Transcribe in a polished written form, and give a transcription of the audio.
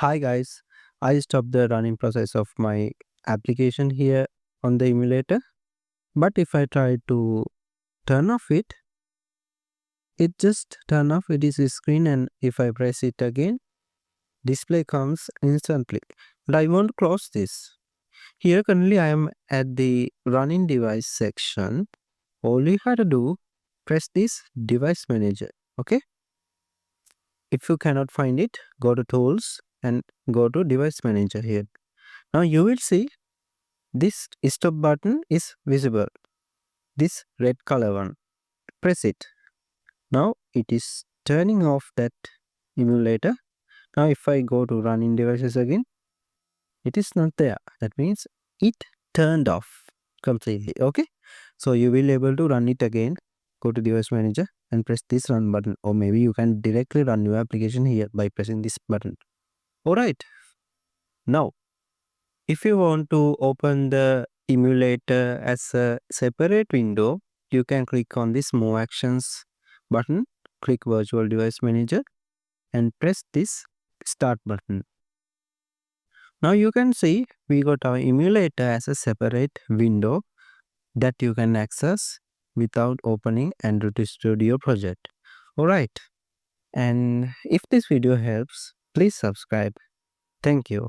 Hi guys, I stopped the running process of my application here on the emulator, but if I try to turn off it, it just turn off it is a screen, and if I press it again, display comes instantly. But I want to close this. Here currently I am at the running device section. All you have to do, press this device manager, okay? If you cannot find it, go to tools and go to device manager here. Now you will see this stop button is visible. This red color one. Press it. Now it is turning off that emulator. Now if I go to running devices again, it is not there. That means it turned off completely. Okay. So you will able to run it again. Go to device manager and press this run button, or maybe you can directly run your application here by pressing this button. Alright. Now if you want to open the emulator as a separate window, you can click on this More Actions button, click Virtual Device Manager and press this Start button. Now you can see we got our emulator as a separate window that you can access without opening Android Studio project. Alright, and if this video helps, please subscribe. Thank you.